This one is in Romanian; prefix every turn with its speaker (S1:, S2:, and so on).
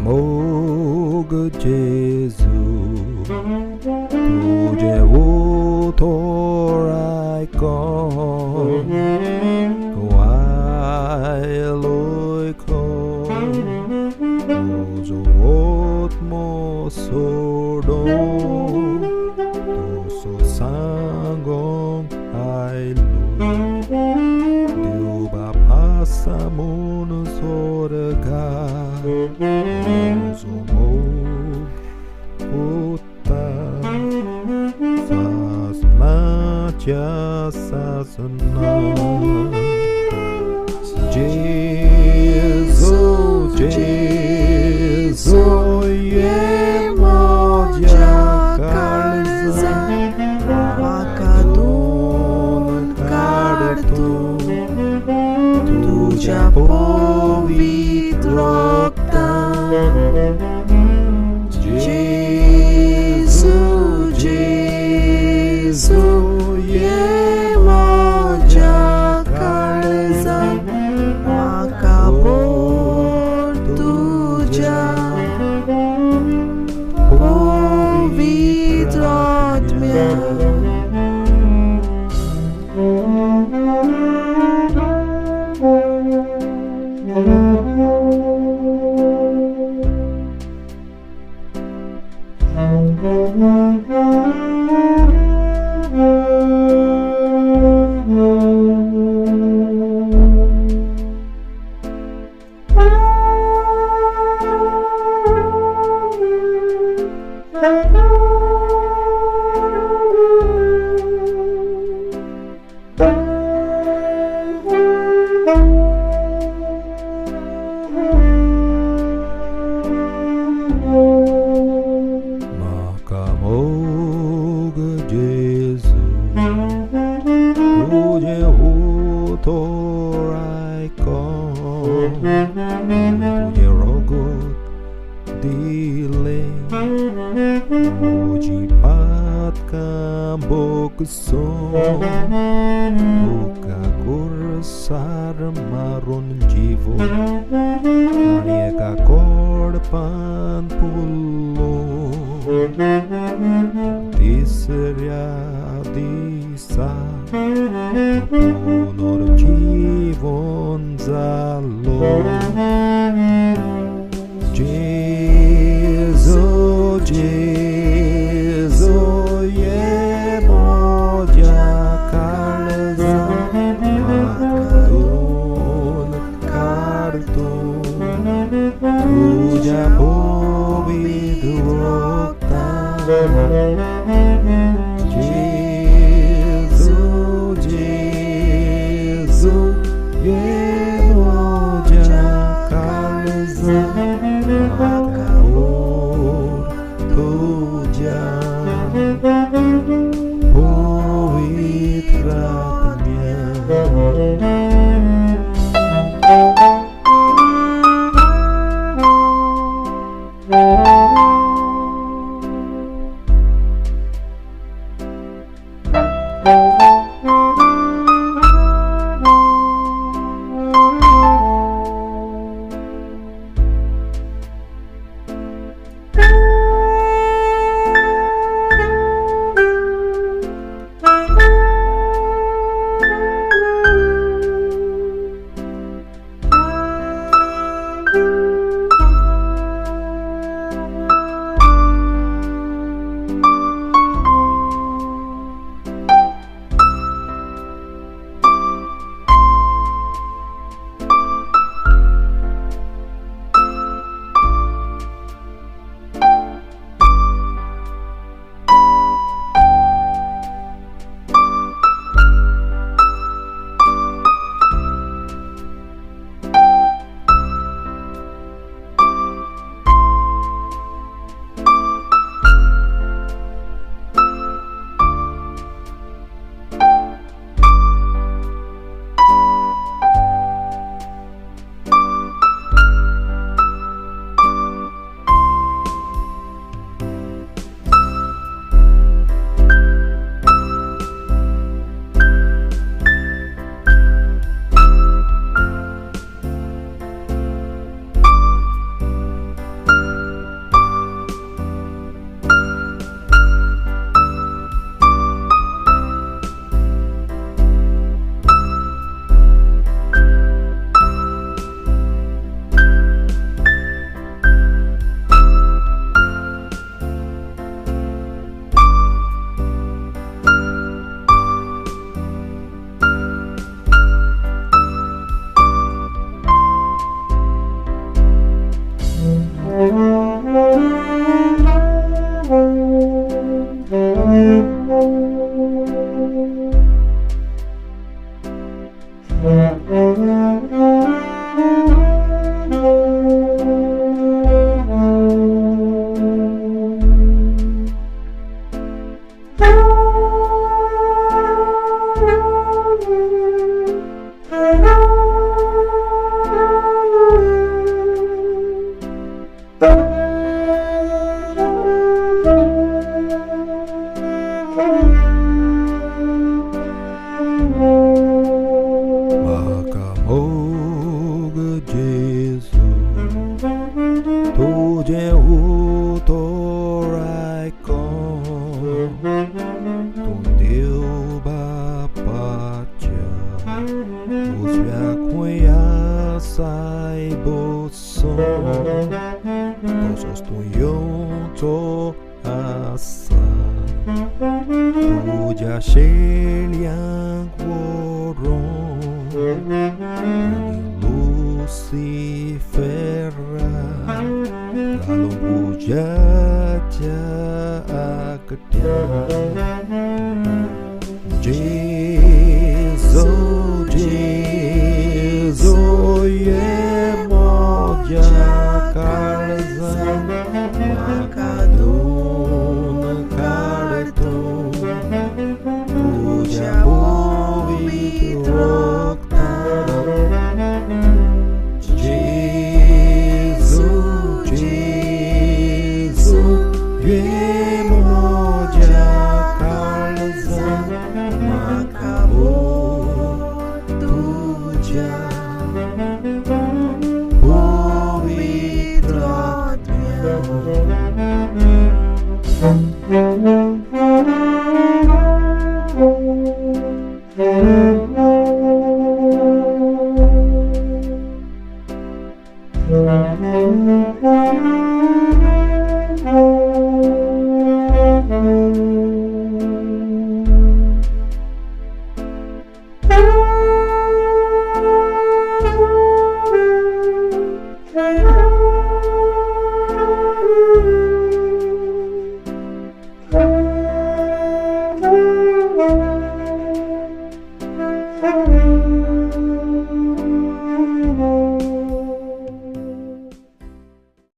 S1: Mog Jesu, तुझे वो थोड़ा कौन वायलोय को जो atmosfären då så sangom ailoi du ba passa mon sorga så mog puta fast matja sasna Jesus, Jesus, je moja kalza, makadun kartu, tuja povidrokta. Jesus, Jesus, je moja kalza. Makabor tuja povidrotmia. Makamog Jesu, tuझे वो थोड़ा कौन, तुझे rogot dile, muji pat kambok son, tuka kursar maron jivo, arieka korpan pullo. Tisria disa Ponor Jivon Zalo Jesu, Jesu, je moja kalza Makadun kartun tuja povidrokta. Jesus, Jesus. Kasih yang worong Lucifer Lalu pujaja akedang Jesus ye moja kalzan makadun kartu puja bumi roktan Jesus ye moja kalzan makabut tuja